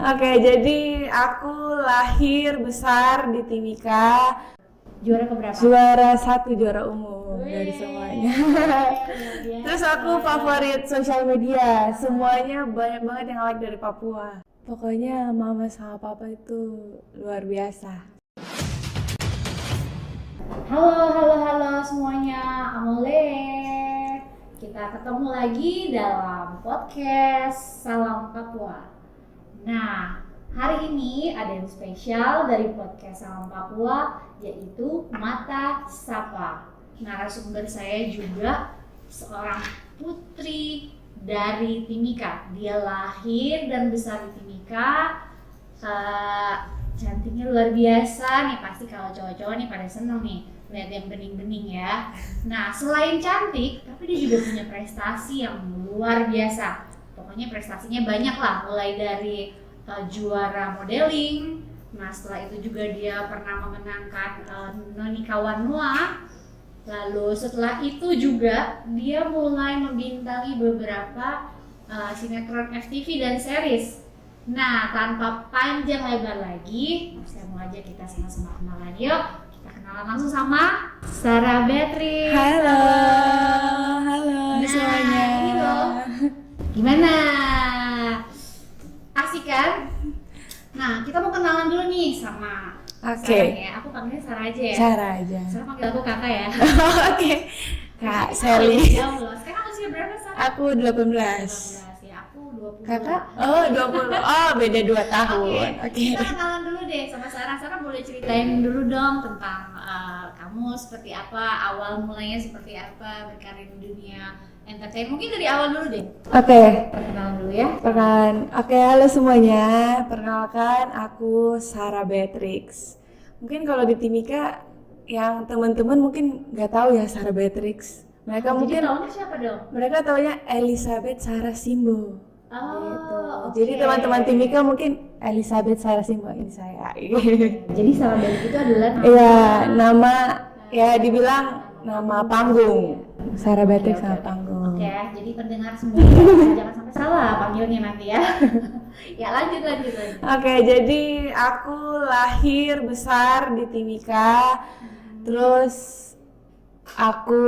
Oke, jadi aku lahir besar di Timika, Juara keberapa? juara 1, juara umum dari Wih, semuanya. luar biasa. Terus aku favorit sosial media, semuanya banyak banget yang like dari Papua. Pokoknya mama sama papa itu luar biasa. Halo semuanya, Amole. Kita ketemu lagi dalam podcast Salam Papua. Nah, hari ini ada yang spesial dari podcast Salam Papua, yaitu Mata Sapa. Narasumber saya juga seorang putri dari Timika. Dia lahir dan besar di Timika. Cantiknya luar biasa nih, pasti kalau cowok-cowok nih pada seneng nih lihat yang bening-bening ya. Nah, selain cantik, tapi dia juga punya prestasi yang luar biasa. Pokoknya prestasinya banyak lah, mulai dari juara modeling. Nah, setelah itu juga dia pernah memenangkan Noni Kawanua. Lalu setelah itu juga dia mulai membintangi beberapa sinetron FTV dan series. Nah, tanpa panjang lebar lagi, saya mau ajak kita sama-sama kenalan yuk. Kita kenalan langsung sama Sarah Beatrice. Halo Nah, semuanya. ini loh. Gimana? Asik kan? Nah, kita mau kenalan dulu nih sama Oke. Sarah ya. Aku panggilnya Sarah aja ya. Sarah aja. Sarah panggil aku kakak ya. Oke. Kak Kita Sally. jauh loh. Sekarang usia berapa, Sarah? Aku 18. 18 ya, aku 20. Kakak? Oh, 20. Oh, beda 2 tahun. Oke. Kita kenalan dulu deh sama Sarah. Sarah boleh ceritain dulu dong tentang kamu seperti apa, awal mulanya seperti apa berkarir di dunia entertain. Mungkin dari awal dulu deh. Oke. Perkenalan dulu ya. Perkenalan. Oke, halo semuanya. Perkenalkan, aku Sarah Beatrix. Mungkin kalau di Timika yang teman-teman mungkin nggak tahu ya Sarah Beatrix. Mereka Jadi mungkin tahunnya siapa dong? mereka taunya Elizabeth Sarah Simbo. Oh, Gitu. oke. Jadi teman-teman Timika mungkin Elizabeth Sarah Simbo ini saya. Jadi Sarah Beatrice itu adalah nama. Iya, nama ya dibilang nama panggung. Sarah Beatrix Oke, nama oke. panggung. Oke, jadi pendengar semua jangan sampai salah panggilnya nanti ya. Ya lanjut. Oke, jadi aku lahir besar di Timika. Terus aku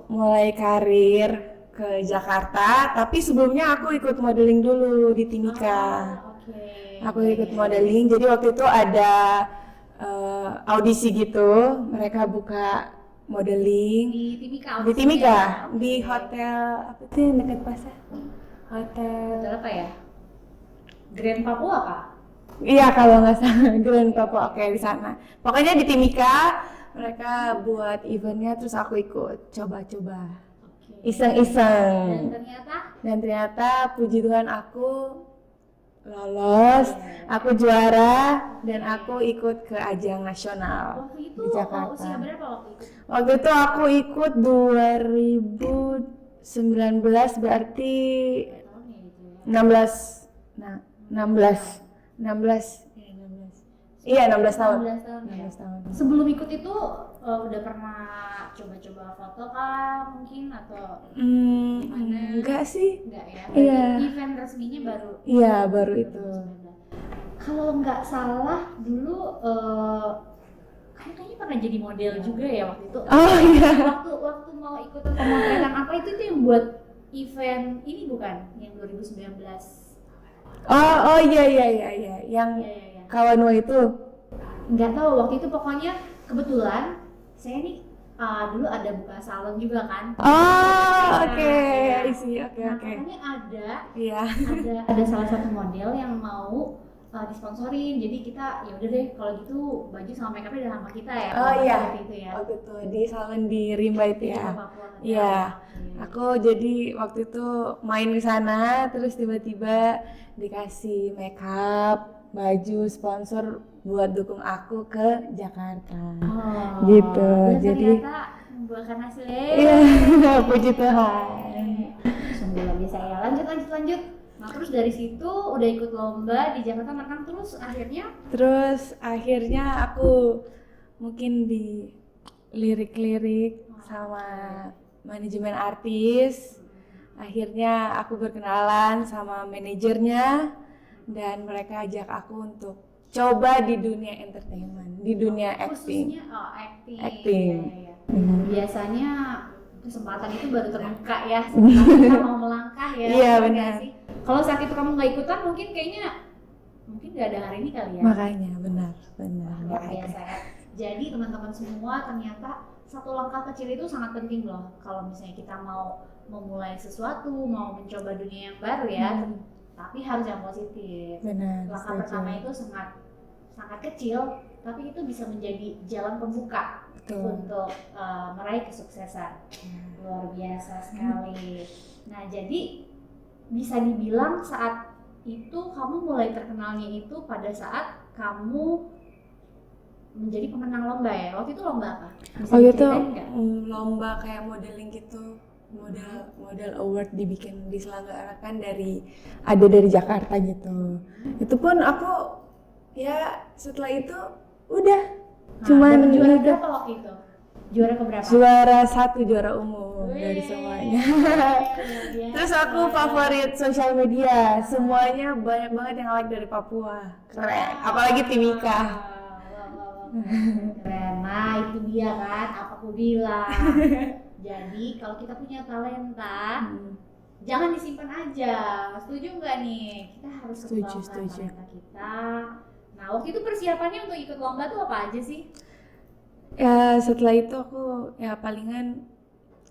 mulai karir ke Jakarta, tapi sebelumnya aku ikut modeling dulu di Timika. Oke. Aku ikut modeling, jadi waktu itu ada audisi gitu, mereka buka modeling Di Timika. di Timika, Oke. di hotel apa sih yang dekat pasar? Hotel. Hotel apa ya? Grand Papua Kak? Iya kalau nggak salah Grand Papua, oke di sana. Pokoknya di Timika mereka buat eventnya, terus aku ikut coba-coba, Oke. iseng-iseng. Dan ternyata Dan ternyata puji Tuhan aku lolos, aku juara, dan aku ikut ke ajang nasional waktu itu di Jakarta. usia berapa waktu itu? Waktu itu aku ikut 2019, berarti Tahunnya gitu ya. 16. Nah, 16. Iya, 16 tahun. 16 tahun ya. 16 tahun. Sebelum ikut itu udah pernah coba-coba foto kah mungkin atau Enggak sih. enggak ya? Iya. Berarti event resminya baru. Iya, baru itu. Kalau nggak salah dulu kamu kayaknya pernah jadi model juga ya waktu itu. Oh iya. Waktu mau ikutan pemotretan apa itu yang buat event ini bukan yang 2019. Oh iya. Yang Iya. Kawanwa itu. Nggak tahu waktu itu pokoknya kebetulan saya nih dulu ada buka salon juga kan. Oh, oke. Iya. Isi, oke. Makanya Iya. ada salah satu model yang mau disponsorin, jadi kita ya udah deh kalau gitu baju sama make upnya udah sama kita ya. Oh iya. Waktu itu ya. Waktu itu di salon di Rimba itu Di ya. Papua kan. Iya. Iya. Aku jadi waktu itu main di sana, terus tiba-tiba dikasih makeup, baju sponsor buat dukung aku ke Jakarta. Oh, Gitu, dan jadi- ternyata membuahkan hasil. Iya, puji Tuhan. Sungguh luar biasa ya. Lanjut. Nah terus dari situ udah ikut lomba di Jakarta merekam terus akhirnya aku mungkin di lirik-lirik sama manajemen artis. Akhirnya aku berkenalan sama manajernya dan mereka ajak aku untuk coba di dunia entertainment, di dunia acting. Khususnya acting. Acting. Ya. Biasanya kesempatan itu baru terbuka ya setelah kita mau melangkah ya. Iya, Benar benar. nggak sih? Kalau saat itu kamu nggak ikutan mungkin kayaknya nggak ada hari ini kali ya. Makanya benar. Luar biasa ya. Jadi teman-teman semua ternyata satu langkah kecil itu sangat penting loh. Kalau misalnya kita mau memulai sesuatu, mau mencoba dunia yang baru ya, tapi harus yang positif. Benar. Langkah pertama itu sangat kecil, tapi itu bisa menjadi jalan pembuka untuk meraih kesuksesan. Luar biasa sekali. Nah, jadi bisa dibilang saat itu kamu mulai terkenalnya itu pada saat kamu menjadi pemenang lomba ya. Waktu itu lomba apa? Bisa itu diceritain nggak? lomba kayak modeling gitu, model award diselenggarakan dari Jakarta gitu. Itu pun aku ya setelah itu udah cuman dapet juara gitu. berapa waktu itu? Juara keberapa? Juara 1, juara umum dari semuanya. Terus Terus aku favorit sosial media, semuanya banyak banget yang like dari Papua. Keren, apalagi Timika. Keren, nah itu dia kan apa aku bilang. Jadi kalau kita punya talenta, jangan disimpan aja. Setuju nggak nih? Kita harus kembangkan talenta kita. Nah, waktu itu persiapannya untuk ikut lomba tuh apa aja sih? Ya setelah itu aku ya palingan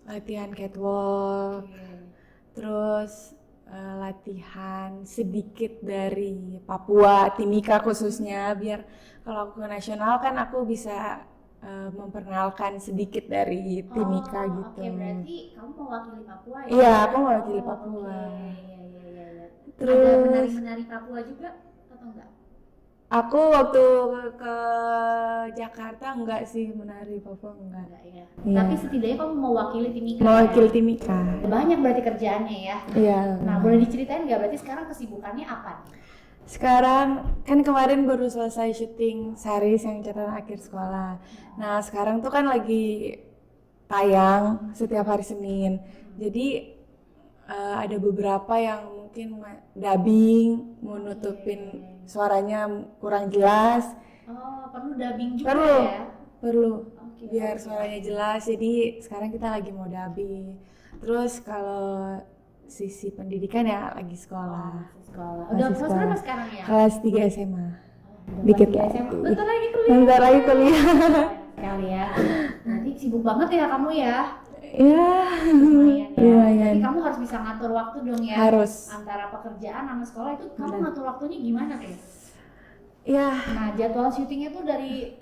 latihan catwalk, terus latihan sedikit dari Papua, Timika khususnya, biar kalau aku ke nasional kan aku bisa memperkenalkan sedikit dari Timika gitu. Oke, berarti kamu mewakili Papua ya? Iya, aku mewakili Papua. Iya. Terus ada menari-menari Papua juga atau enggak? Aku waktu ke Jakarta enggak sih menari Papua enggak. Ya. Iya. Tapi setidaknya kamu mewakili Timika. Mewakili Timika. Banyak berarti kerjaannya ya. Iya. Nah, boleh diceritain nggak berarti sekarang kesibukannya apa? Sekarang kan kemarin baru selesai syuting series yang catatan akhir sekolah. Nah sekarang tuh kan lagi tayang setiap hari Senin. Jadi ada beberapa yang mungkin dubbing, mau nutupin suaranya kurang jelas. Oh, perlu dubbing juga ya? Perlu. Biar suaranya jelas. Jadi sekarang kita lagi mau dubbing. Terus kalau sisi pendidikan ya lagi sekolah. Udah kelas berapa sekarang ya? Kelas 3 SMA. Dikit lagi. Bentar lagi kuliah. Bentar lagi kuliah. Sekali ya. Nanti sibuk banget ya kamu ya. Ya. Lumayan. Jadi kamu harus bisa ngatur waktu dong ya. Harus. Antara pekerjaan sama sekolah itu kamu ngatur waktunya gimana tuh? Ya. Nah, jadwal syutingnya tuh dari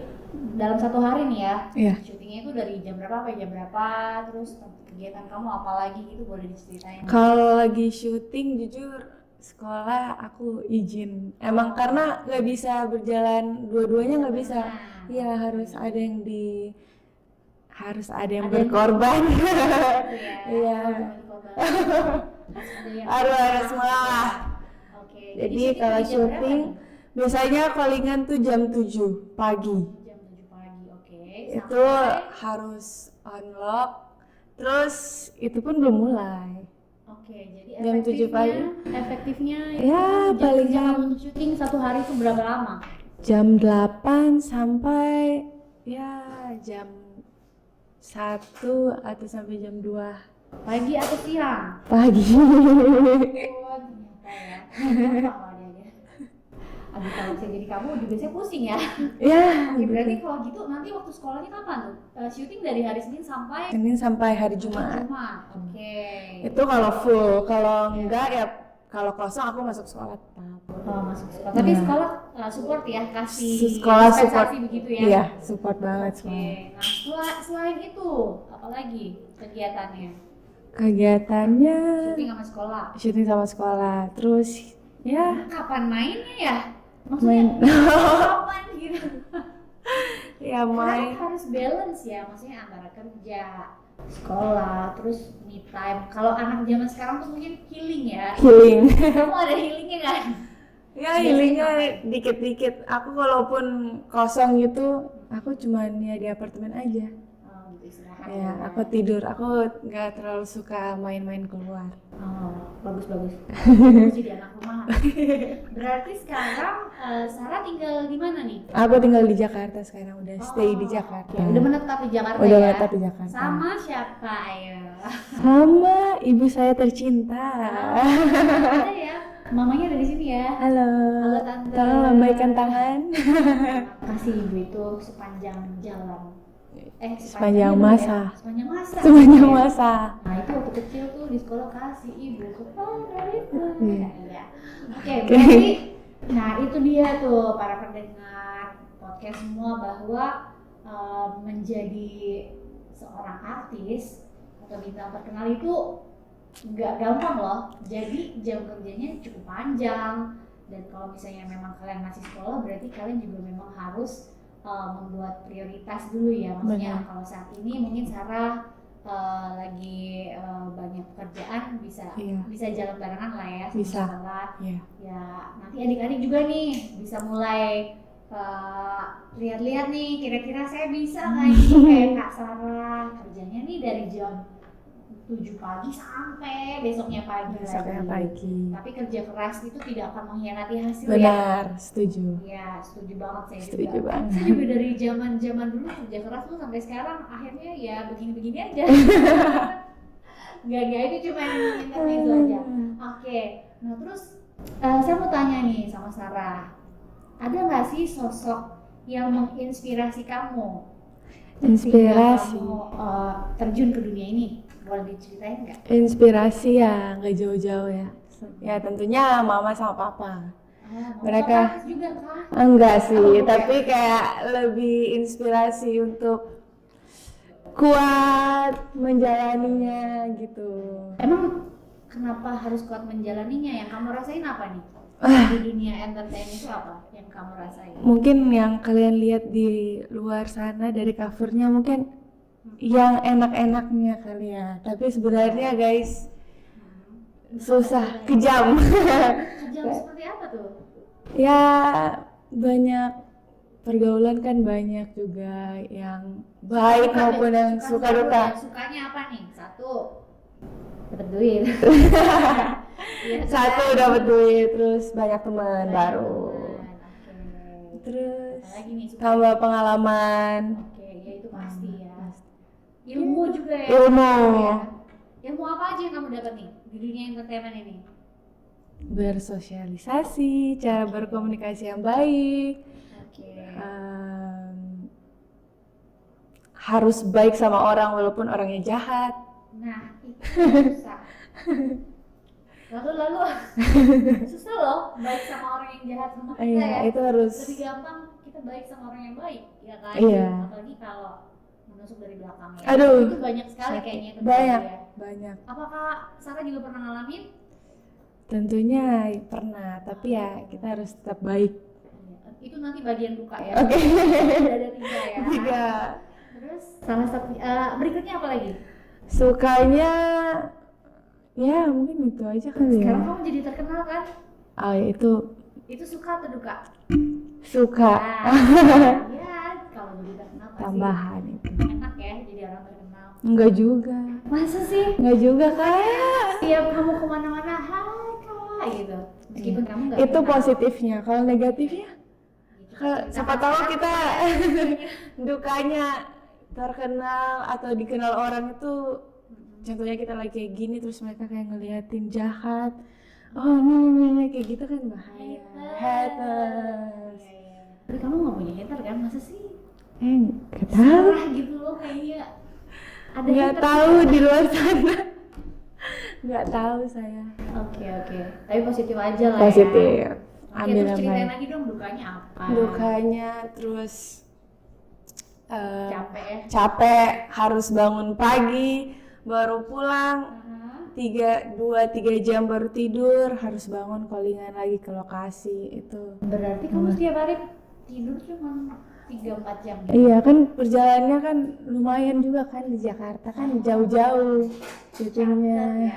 dalam satu hari nih ya. Iya. Syutingnya itu dari jam berapa sampai jam berapa, terus kegiatan kamu apa lagi gitu boleh diceritain? Kalau lagi syuting jujur sekolah aku izin. Emang karena nggak bisa berjalan dua-duanya nggak bisa. Iya harus ada yang berkorban. Iya. Harus malah. Jadi kalau syuting biasanya callingan tuh jam 7 pagi. Jam 7 pagi, oke. Itu harus unlock. Terus itu pun belum mulai. Oke, jadi jam 7 pagi. Efektifnya ya palingan untuk syuting satu hari itu berapa lama? Jam 8 sampai ya jam 1 atau sampai jam 2 pagi atau siang? Pagi. Aduh, kalau saya jadi kamu juga saya pusing ya. Ya. Oke, berarti kalau gitu nanti waktu sekolahnya kapan tuh? Syuting dari hari Senin sampai hari Jumat. Oke. Itu kalau full, kalau enggak ya kalau kosong aku masuk sekolah tetap. Oh, masuk sekolah. Tapi sekolah support ya, kasih sekolah support begitu ya. Iya, support banget semua. Nah, selain itu apalagi kegiatannya? Kegiatannya syuting sama sekolah. Terus ya kapan mainnya ya? Maksudnya kapan gitu? Ya main. Karena harus balance ya, maksudnya antara kerja, sekolah, terus me time. Kalau anak zaman sekarang tuh mungkin healing ya. Healing. Kamu ada healingnya kan? Ya healingnya dikit-dikit. Aku kalaupun kosong gitu, aku cuman ya di apartemen aja. Oh, gitu. istirahat. Ya, aku tidur. Aku nggak terlalu suka main-main keluar. Oh, bagus. Aku jadi anak rumah. Berarti sekarang Sarah tinggal di mana nih? Aku tinggal di Jakarta sekarang, udah stay di Jakarta. Oke, udah menetap di Jakarta Udah ya? menetap di Jakarta. Sama siapa ayo? Sama ibu saya tercinta. Ada ya? Mamanya ada di sini ya? Halo. Halo Tante. Tolong lambaikan tangan. Kasih ibu itu sepanjang jalan. Sepanjang masa. Sepanjang masa. Sepanjang masa. Nah itu waktu kecil tuh di sekolah kasih ibu kepada itu. Iya. Oke, berarti nah itu dia tuh para pendengar podcast semua bahwa menjadi seorang artis atau bintang terkenal itu nggak gampang loh. Jadi jam kerjanya cukup panjang dan kalau misalnya memang kalian masih sekolah berarti kalian juga memang harus membuat prioritas dulu ya. Maksudnya kalau saat ini mungkin Sarah lagi banyak pekerjaan bisa jalan barengan lah ya sama Bisa. sekolah. Iya. Ya nanti adik-adik juga nih bisa mulai lihat-lihat nih kira-kira saya bisa nggak nih kayak Kak Sarah kerjanya nih dari jam 7 pagi sampai besoknya pagi lagi. Tapi kerja keras itu tidak akan mengkhianati hasil. Benar, setuju. Ya, setuju banget saya Setuju juga. banget. Saya juga dari zaman dulu kerja keras tuh sampai sekarang akhirnya ya begini-begini aja. Enggak itu cuma intermezzo aja. Oke. Nah, terus saya mau tanya nih sama Sarah. Ada nggak sih sosok yang menginspirasi kamu? Inspirasi. Kamu terjun ke dunia ini. Boleh diceritain nggak? Inspirasi ya nggak jauh-jauh ya. Ya tentunya mama sama papa. Mereka juga kah? enggak sih, tapi kayak lebih inspirasi untuk kuat menjalaninya gitu. Emang kenapa harus kuat menjalaninya? Yang kamu rasain apa nih? Di dunia entertain itu apa yang kamu rasain? Mungkin yang kalian lihat di luar sana dari covernya mungkin yang enak-enaknya kali ya, tapi sebenarnya guys susah, kejam. Kejam seperti apa tuh? Ya banyak pergaulan kan, banyak juga yang baik maupun yang suka duka. Sukanya apa nih? Satu dapat duit. Satu dapat duit, terus banyak teman baru, terus tambah pengalaman. Oke, ya itu pasti ya. Ilmu juga ya. Ilmu. Ilmu apa aja yang kamu dapat nih di dunia entertainment ini? Bersosialisasi, cara berkomunikasi yang baik. Oke. Harus baik sama orang walaupun orangnya jahat. Nah, itu susah. Lalu susah loh baik sama orang yang jahat sama kita ya. Itu harus. Lebih gampang kita baik sama orang yang baik, ya kan? Iya. Apalagi kalau menusuk dari belakang ya. Aduh. Itu banyak sekali kayaknya itu. Banyak. Apakah Sarah juga pernah ngalamin? Tentunya pernah, tapi ya kita harus tetap baik. Itu nanti bagian duka ya. Oke. Ada 3 ya. 3. Terus salah satu berikutnya apa lagi? Sukanya ya mungkin itu aja kali ya. Sekarang kamu jadi terkenal kan? Oh ya, itu suka atau duka? Suka. Ya kalau jadi terkenal pasti Tambahan itu. enak ya jadi orang terkenal. Enggak juga. Masa sih? Enggak juga kayak. Tiap kamu kemana-mana, hai kak gitu. Meskipun kamu nggak Itu kenal. positifnya. Kalau negatifnya, Kita siapa tahu kita dukanya terkenal atau dikenal orang itu, contohnya kita lagi kayak gini terus mereka kayak ngeliatin jahat. Oh ini kayak gitu kan bahaya. Haters. Tapi kamu nggak punya hater kan? Masa sih? Nggak tahu. Sarah gitu loh kayaknya. Ada Nggak hater tahu gitu. di luar sana. Nggak tahu saya. Oke. Tapi positif aja lah Positif. ya. Oke, Ambil terus yang ceritain baik. lagi dong dukanya apa? Dukanya terus Capek ya? capek, harus bangun pagi, baru pulang 2-3 jam baru tidur, harus bangun callingan lagi ke lokasi itu. Berarti kamu setiap hari tidur cuma 3-4 jam gitu? Iya kan perjalanannya kan lumayan juga kan di Jakarta kan jauh-jauh syutingnya.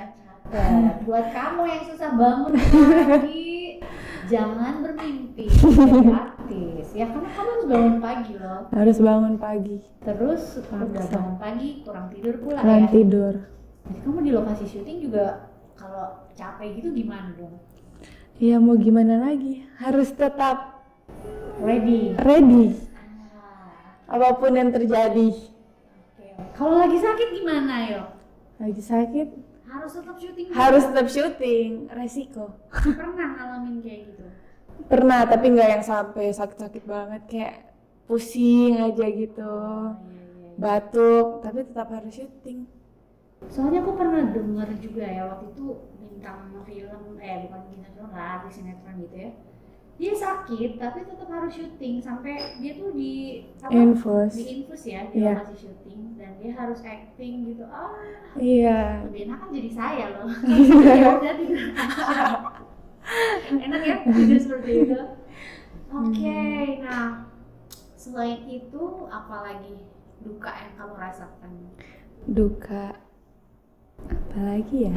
Catat. Buat kamu yang susah bangun pagi, jangan bermimpi jadi artis ya, karena kamu harus bangun pagi loh. Harus bangun pagi, Terus udah Paksa. bangun pagi, kurang tidur pula kurang ya. tidur. Jadi kamu di lokasi syuting juga kalau capek gitu gimana dong? Ya mau gimana lagi, harus tetap Ready. ready Ah, apapun yang terjadi. oke. Kalau lagi sakit gimana yo? Lagi sakit Harus tetap syuting. harus tetap syuting, resiko. Pernah ngalamin kayak gitu? Pernah, tapi nggak yang sampai sakit-sakit banget, kayak pusing aja gitu, Iya. batuk, tapi tetap harus syuting. Soalnya aku pernah denger juga ya, waktu itu bintang film, bukan bintang film lah, artis sinetron gitu ya. Dia sakit tapi tetap harus syuting sampai dia tuh di Infus. di infus ya, di Iya. lokasi syuting, dan dia harus acting gitu. Iya, Lebih enak kan jadi saya loh. Ya udah tidur aja. Enak ya tidur seperti itu. Oke, nah selain itu apalagi duka yang kamu rasakan? duka. Apalagi ya?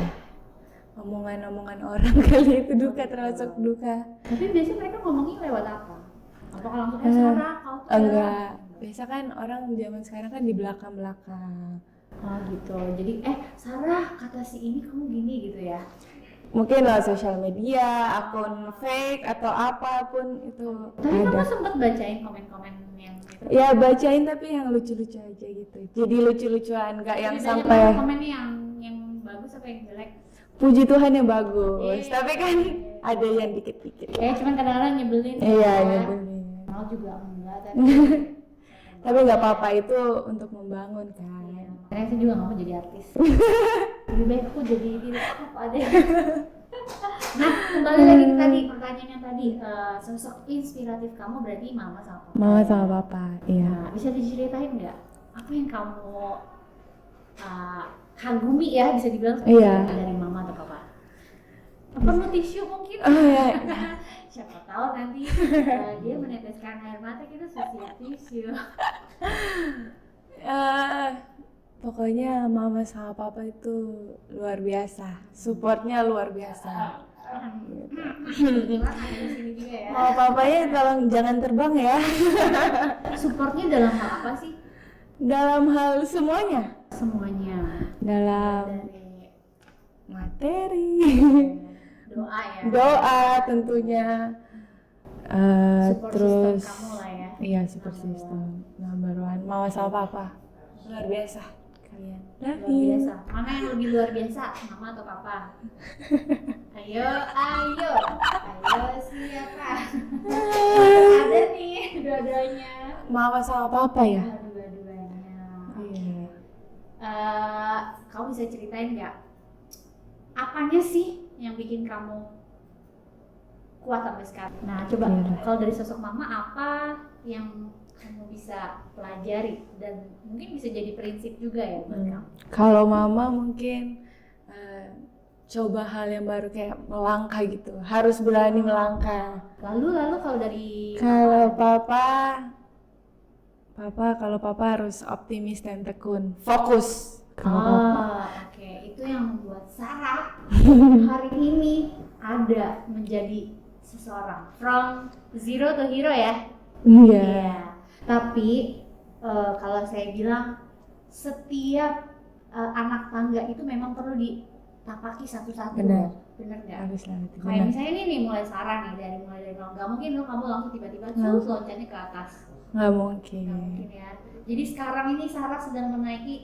Omongan-omongan orang kali itu duka, termasuk duka. Tapi biasanya mereka ngomongin lewat apa? Apakah langsung Sarah, kau tuh Enggak, biasa kan orang zaman sekarang kan di belakang-belakang. Oh gitu. Jadi Sarah kata si ini kamu gini gitu ya. Mungkin lewat sosial media, akun fake atau apapun itu Tapi kamu ada. sempat bacain komen-komen yang itu. Ya bacain tapi yang lucu-lucu aja gitu. Jadi lucu-lucuan, nggak yang Lebih banyak sampai komennya yang bagus apa yang jelek? puji Tuhan yang bagus. Iya. Tapi kan ada yang dikit-dikit. Cuman kadang-kadang nyebelin. Iya, ya. nyebelin. Mau juga enggak tapi. Tapi nggak apa-apa, itu untuk membangun kan. Karena saya juga nggak mau jadi artis. Lebih baik aku jadi diri aku apa deh. Nah, kembali lagi ke tadi pertanyaan yang tadi, sosok inspiratif kamu berarti mama sama papa. Mama sama papa, iya. Nah, bisa diceritain nggak apa yang kamu kagumi ya, bisa dibilang seperti Iya. itu dari mama atau papa? Perlu tisu mungkin? Oh iya. Siapa tahu nanti dia meneteskan air mata, kita siap tisu. Pokoknya mama sama papa itu luar biasa, supportnya luar biasa. Kebetulan ada di sini juga ya. Mama papanya tolong jangan terbang ya. Supportnya dalam hal apa sih? Dalam hal semuanya, Semuanya. dalam Dari materi, doa ya. doa tentunya, Support terus system kamu lah ya. iya support system number one, mama sama papa luar biasa kalian. Luar biasa. Mana yang lebih luar biasa, mama atau papa? Ayo siapa? Ada nih dua-duanya. Mama sama papa ya. Dua-duanya. Iya. Kamu bisa ceritain nggak apanya sih yang bikin kamu kuat sampai sekarang? Nah, coba Iya. kalau dari sosok mama apa yang kamu bisa pelajari dan mungkin bisa jadi prinsip juga ya buat kamu? Kalau mama mungkin coba hal yang baru, kayak melangkah gitu, harus berani melangkah. Lalu kalau dari Kalau kalau papa harus optimis dan tekun, fokus. Kalau papa. oke. Itu yang membuat Sarah hari ini ada menjadi seseorang from zero to hero ya. Iya. Tapi kalau saya bilang setiap anak tangga itu memang perlu ditapaki satu-satu. Benar. Benar nggak? Harus lah itu. Kayak misalnya nih mulai Sarah nih mulai dari nol. Nggak mungkin dong kamu langsung tiba-tiba terus loncatnya ke atas. Nggak mungkin. Nggak mungkin ya. Jadi sekarang ini Sarah sedang menaiki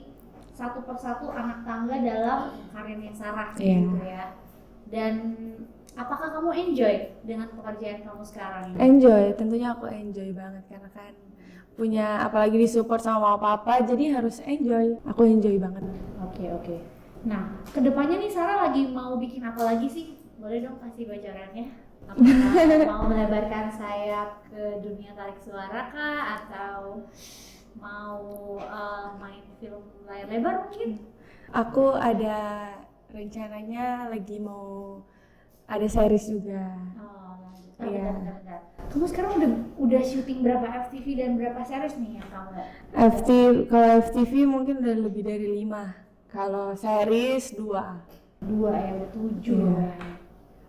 satu persatu anak tangga dalam karirnya Sarah Iya. gitu ya. Dan apakah kamu enjoy dengan pekerjaan kamu sekarang ini? Enjoy, tentunya aku enjoy banget karena kan punya, apalagi disupport sama mama papa, jadi harus enjoy. Aku enjoy banget. Oke. Nah, kedepannya nih Sarah lagi mau bikin apa lagi sih? Boleh dong kasih bocorannya? Apakah mau melebarkan sayap ke dunia tarik suara kah? Atau mau main film layar lebar mungkin? Aku ada rencananya lagi mau ada series juga. Oh, Iya. bentar. Kamu sekarang udah syuting berapa FTV dan berapa series nih yang kamu? Kalau FTV mungkin udah lebih dari 5. Kalau series 2. 2 ya, udah 7. Iya.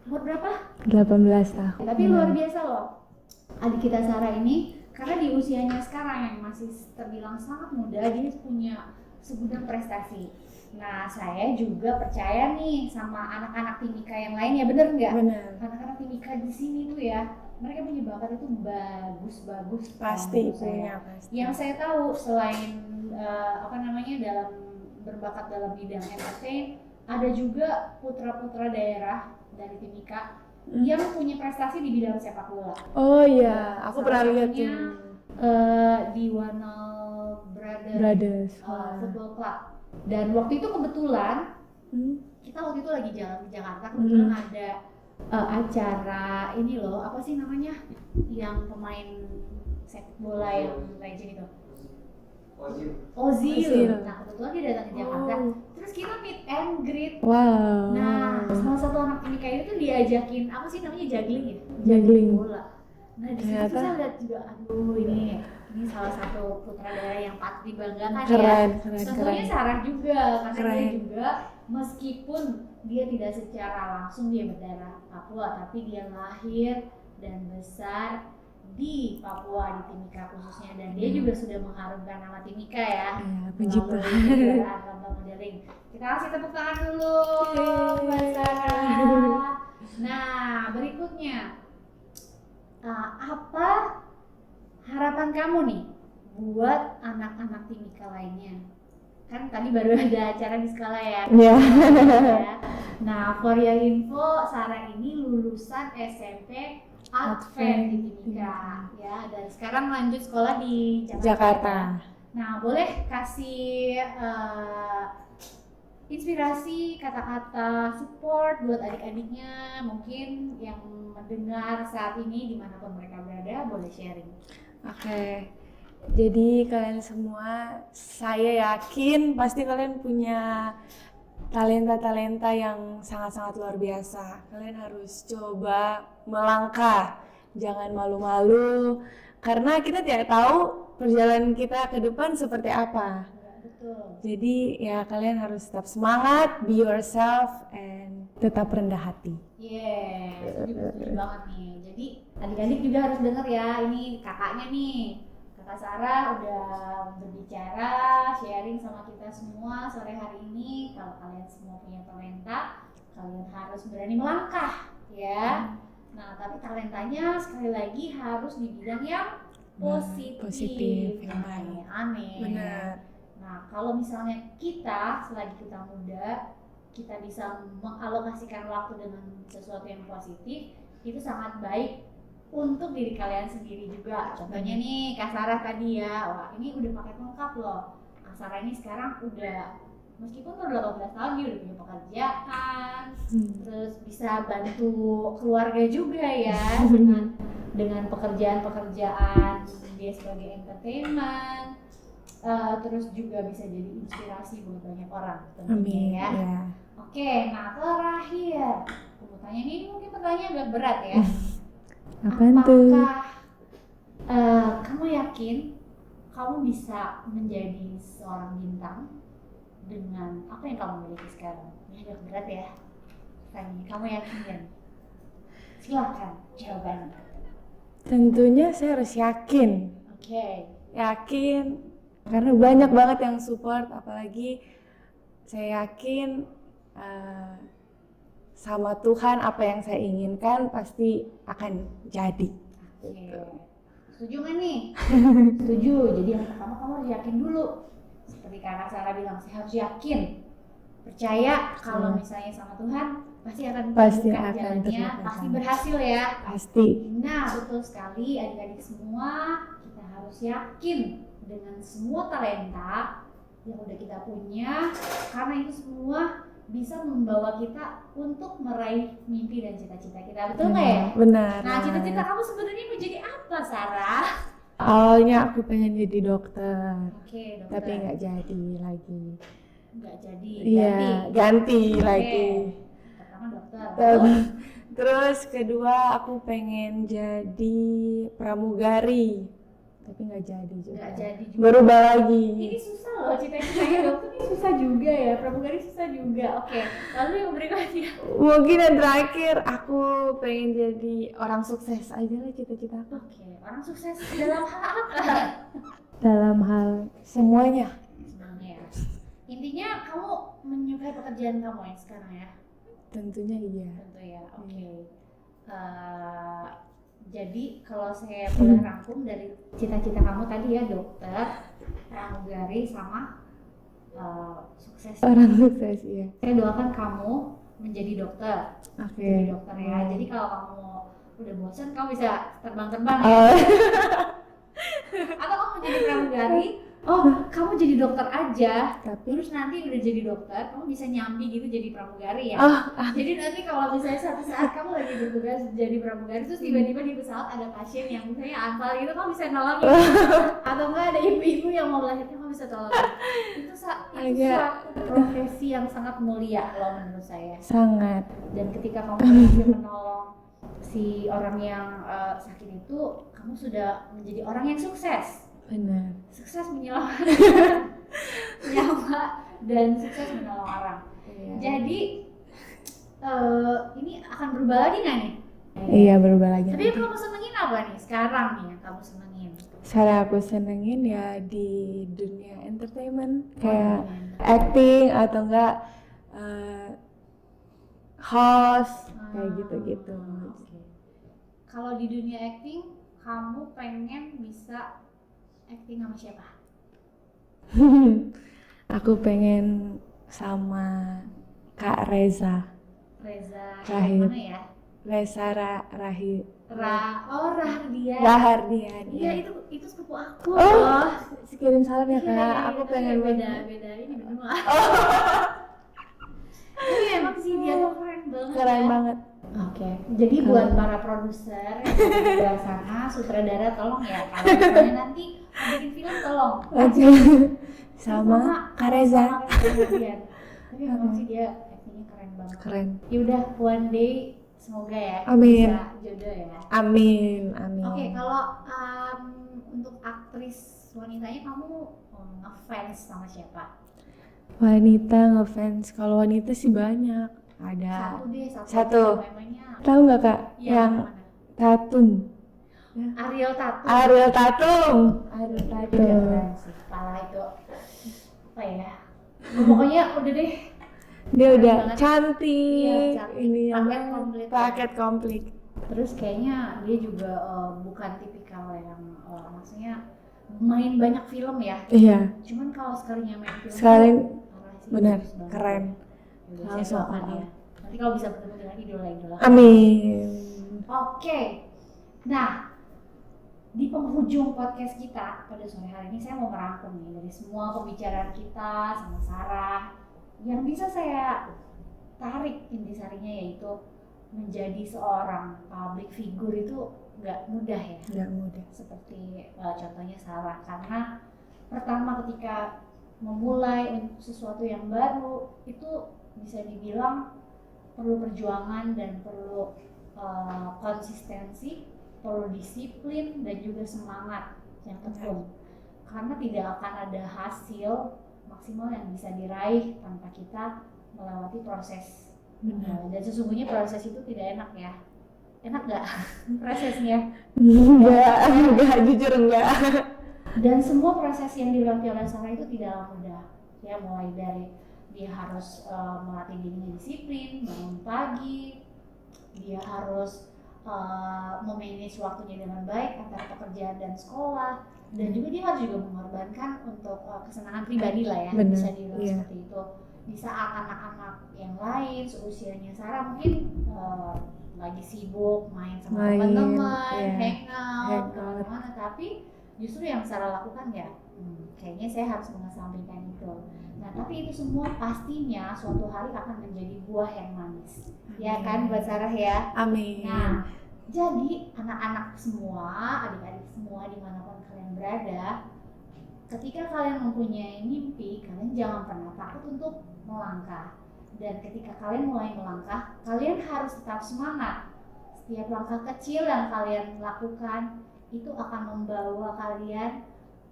Umur berapa? 18 tahun. Tapi luar biasa loh. Adik kita Sarah ini Karena di usianya sekarang yang masih terbilang sangat muda, dia punya segudang prestasi. Nah, saya juga percaya nih sama anak-anak Timika yang lainnya, bener nggak? Benar. Anak-anak Timika di sini tuh ya, mereka punya bakat itu bagus-bagus. Pasti menurut saya. punya pasti. Yang saya tahu selain dalam berbakat dalam bidang entertain, ada juga putra-putra daerah dari Timika yang punya prestasi di bidang sepak bola. Oh iya, aku pernah Salah lihat satunya, tuh. Di Wanal Brothers. Wah. Football Club. Dan waktu itu kebetulan kita waktu itu lagi jalan di Jakarta, kebetulan ada acara ini loh, apa sih namanya, yang pemain sepak bola yang legend itu, Ozil. Nah kebetulan dia datang ke Jakarta, terus kita meet and greet. Wow. Nah salah satu anak Timika itu tuh diajakin apa sih namanya, juggling ya, Juggling. bola. Nah di situ tuh saya lihat juga, aduh ini salah satu putra daerah yang patut dibanggakan Keren, ya. keren, Tentunya keren. Sarah juga, karena Keren. dia juga meskipun dia tidak secara langsung dia berdarah Papua, tapi dia lahir dan besar di Papua, di Timika khususnya, dan dia juga sudah mengharumkan nama Timika ya. Iya, puji melalui Tuhan. kejuaraan lomba modeling. Kita kasih tepuk tangan dulu buat Sarah. Nah berikutnya, apa harapan kamu nih buat anak-anak Timika lainnya? Kan tadi baru ada acara di sekolah ya. Iya. Nah, for your info, Sarah ini lulusan SMP Advent di Timika ya, dan sekarang lanjut sekolah di Jakarta. Nah, boleh kasih inspirasi, kata-kata support buat adik-adiknya mungkin yang mendengar saat ini dimanapun mereka berada, boleh sharing. Oke. Jadi kalian semua, saya yakin pasti kalian punya talenta-talenta yang sangat-sangat luar biasa. Kalian harus coba melangkah, jangan malu-malu, karena kita tidak tahu perjalanan kita ke depan seperti apa. Betul. Jadi ya kalian harus tetap semangat, be yourself, and tetap rendah hati. Setuju banget nih. Jadi adik-adik juga harus denger ya, ini kakaknya nih, Kakak Sarah udah berbicara, sharing sama kita semua sore hari ini. Kalau kalian semua punya talenta, kalian harus berani melangkah ya. Nah tapi talentanya sekali lagi harus di bidang yang positif, yang baik. aneh. Benar. Nah kalau misalnya kita selagi kita muda, kita bisa mengalokasikan waktu dengan sesuatu yang positif, itu sangat baik untuk diri kalian sendiri juga. Contohnya nih Kak Sarah tadi ya, wah ini udah paket lengkap loh. Kak Sarah ini sekarang udah, meskipun udah 18 tahun dia udah punya pekerjaan, terus bisa bantu keluarga juga ya dengan pekerjaan-pekerjaan dia sebagai entertainment. Terus juga bisa jadi inspirasi buat banyak orang tentunya ya. Ya. Oke, nah terakhir aku mau tanya ini mungkin pertanyaan agak berat ya. Apaan tuh? Apakah kamu yakin kamu bisa menjadi seorang bintang dengan apa yang kamu miliki sekarang? Ini agak berat ya. Tanya, kamu yakin kan? Silahkan jawabannya. Tentunya saya harus yakin. Oke. Yakin karena banyak banget yang support, apalagi saya yakin sama Tuhan apa yang saya inginkan pasti akan jadi. Oke. Setuju nggak nih? Setuju. Jadi yang pertama kamu harus yakin dulu. Seperti Kakak Sarah bilang, saya harus yakin. Percaya kalau misalnya sama Tuhan pasti akan terbuka jalannya, pasti berhasil ya. Pasti. Nah betul sekali adik-adik semua, kita harus yakin dengan semua talenta yang udah kita punya, karena itu semua bisa membawa kita untuk meraih mimpi dan cita-cita kita, betul nggak ya? Benar. Nah cita-cita kamu sebenarnya mau jadi apa, Sarah? Awalnya aku pengen jadi dokter, Oke, dokter. tapi nggak jadi lagi. Nggak jadi, Iya, ganti lagi. Pertama dokter. Terus kedua aku pengen jadi pramugari, tapi nggak jadi juga. Nggak jadi juga. Berubah lagi. Ini susah loh, cita-citanya dokter ini susah juga ya, pramugari susah juga. Oke, lalu yang berikutnya. Mungkin yang terakhir aku pengen jadi orang sukses aja lah cita-cita aku. Oke, orang sukses dalam hal apa? Dalam hal semuanya. Sebenarnya ya. Intinya kamu menyukai pekerjaan kamu yang sekarang ya? Tentunya iya. Tentu ya, oke. Jadi kalau saya boleh rangkum dari cita-cita kamu tadi ya, dokter, pramugari, sama sukses. Orang sukses iya. Saya doakan kamu menjadi dokter. Oke. Jadi dokter ya. Jadi kalau kamu udah bosan, kamu bisa terbang-terbang ya. Atau kamu jadi pramugari, kamu jadi dokter aja. Tapi Terus nanti udah jadi dokter, kamu bisa nyambi gitu jadi pramugari ya. Jadi nanti kalau misalnya suatu saat kamu lagi bertugas jadi pramugari, terus tiba-tiba di pesawat ada pasien yang misalnya anfal gitu, kamu bisa nolongin. Atau enggak ada ibu-ibu yang mau melahirkan, kamu bisa tolongin. Itu suatu profesi yang sangat mulia loh menurut saya. sangat. Dan ketika kamu berhasil menolong si orang yang sakit itu, kamu sudah menjadi orang yang sukses. Benar. Sukses menyelamatkan nyawa dan sukses menolong orang. Iya. Jadi ini akan berubah lagi nggak nih? Iya berubah lagi. Tapi yang kamu senengin apa nih sekarang nih yang kamu senengin? Cara aku senengin ya di dunia entertainment kayak acting atau enggak host kayak gitu-gitu. Oke. Kalau di dunia acting, kamu pengen bisa acting sama siapa? Aku pengen sama Kak Reza Reza Rahid. mana ya? Reza Rahid. Rahardian. Rahardian. Iya itu sepupu aku. Kirim salam ya Kak. Iya, Aku pengen beda ini benua. Tapi emang sih dia tuh keren banget. Keren ya. banget. Oke, jadi buat para produser yang ada di luar sana, sutradara tolong ya kalau misalnya nanti mau bikin film tolong. Oke. Sama Kak Reza. Sama Rahardian. Tapi emang sih dia actingnya keren banget. Keren. Yaudah one day semoga ya Amin. bisa jodoh ya. Amin. Amin. Oke, kalau untuk aktris wanitanya kamu ngefans sama siapa? Wanita ngefans. Kalau wanita sih banyak. Ada. Satu. Tahu nggak Kak? Yang Tatum. Ariel Tatum. Ariel Tatum. Ariel Juga Tatum. keren sih. Kepala itu apa ya? Pokoknya udah deh. Dia udah banget. cantik. Iya, cantik. Ini Paket komplit. Paket komplit. Terus kayaknya dia juga bukan tipikal yang maksudnya main banyak film ya. Iya. Cuman kalau sekalinya main film Sekali tuh, parah sih, benar, bagus banget. keren. Yaudah, saya Langsung doakan apa? ya. Nanti kalau bisa bertemu dengan idola-idola. Amin. Oke. Nah, di penghujung podcast kita pada sore hari ini saya mau merangkum nih dari semua pembicaraan kita sama Sarah. Yang bisa saya tarik intisarinya yaitu menjadi seorang public figure itu nggak mudah ya. Nggak mudah. Seperti contohnya Sarah, karena pertama ketika memulai sesuatu yang baru itu bisa dibilang perlu perjuangan dan perlu konsistensi, perlu disiplin dan juga semangat yang tekun. Karena tidak akan ada hasil maksimal yang bisa diraih tanpa kita melewati proses. Dan sesungguhnya proses itu tidak enak ya. Enak nggak prosesnya? Enggak, jujur enggak. Dan semua proses yang dilewati oleh Sarah itu tidaklah mudah. Ya, mulai dari dia harus melatih dirinya disiplin, bangun pagi, dia harus memanage waktunya dengan baik antara pekerjaan dan sekolah, dan juga dia harus juga mengorbankan untuk kesenangan pribadi lah ya. Benar, Bisa dibilang iya. seperti itu. Di saat anak-anak yang lain seusianya Sarah mungkin lagi sibuk main sama teman-teman, iya. hangout, Hangout. kemana-mana, tapi justru yang Sarah lakukan ya, kayaknya saya harus mengesampingkan itu. Nah, tapi itu semua pastinya suatu hari akan menjadi buah yang manis, ya kan buat Sarah ya. Amin. Nah, jadi anak-anak semua, adik-adik semua dimanapun kalian berada, ketika kalian mempunyai mimpi, kalian jangan pernah takut untuk melangkah. Dan ketika kalian mulai melangkah, kalian harus tetap semangat. Setiap langkah kecil yang kalian lakukan itu akan membawa kalian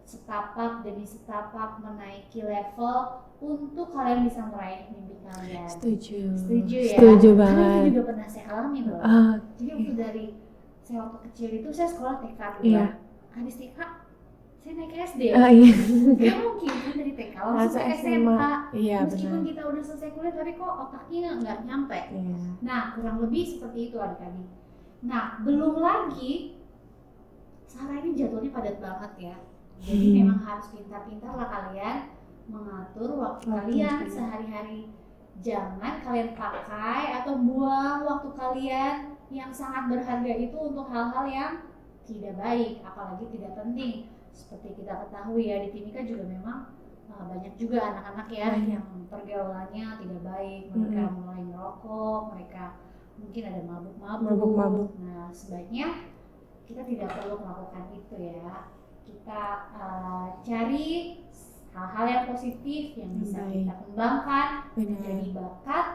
setapak demi setapak menaiki level untuk kalian bisa meraih mimpi kalian. Setuju Ya? Setuju Karena banget. itu juga pernah saya alami loh. Jadi waktu dari saya waktu kecil itu saya sekolah TK dulu. Iya. Habis TK saya naik ke SD. Iya. Gak mungkin kan dari TK langsung ke SMA. Iya Meskipun benar. kita udah selesai kuliah tapi kok otaknya nggak nyampe. Iya. Nah kurang lebih seperti itu adik-adik. Nah belum lagi Sarah ini jadwalnya padat banget ya. Jadi memang harus pintar-pintar lah kalian mengatur waktu kalian sehari-hari. Jangan kalian pakai atau buang waktu kalian yang sangat berharga itu untuk hal-hal yang tidak baik, apalagi tidak penting. Seperti kita ketahui ya di Timika juga memang banyak juga anak-anak ya yang pergaulannya tidak baik. Mereka mulai merokok, mereka mungkin ada mabuk-mabuk. Nah sebaiknya kita tidak perlu melakukan itu ya. Kita cari hal-hal yang positif yang bisa kita kembangkan menjadi bakat,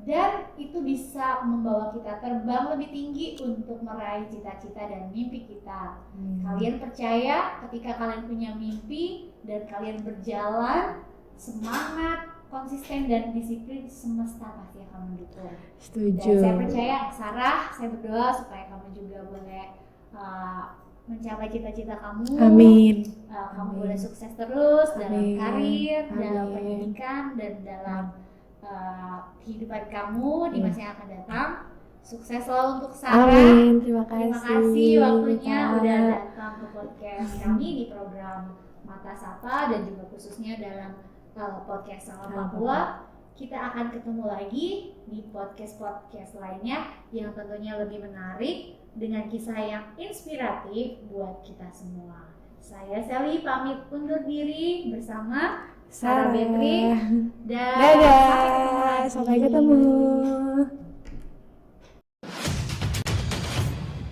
dan itu bisa membawa kita terbang lebih tinggi untuk meraih cita-cita dan mimpi kita. Kalian percaya ketika kalian punya mimpi dan kalian berjalan semangat, konsisten dan disiplin, semesta pasti akan mendukung. Setuju. Dan saya percaya Sarah, saya berdoa supaya kamu juga boleh mencapai cita-cita kamu. Amin. Kamu boleh sukses terus dalam karir, dalam Amin. pendidikan, dan dalam kehidupan kamu di masa yang akan datang. Sukses selalu untuk Sarah. Amin. Terima Terima kasih waktunya Kak. udah datang ke podcast kami di program Mata Sapa dan juga khususnya dalam podcast Salam Papua. Kita akan ketemu lagi di podcast-podcast lainnya yang tentunya lebih menarik dengan kisah yang inspiratif buat kita semua. Saya Sally pamit undur diri bersama Sarah Betri dan Dadah. Sampai ketemu.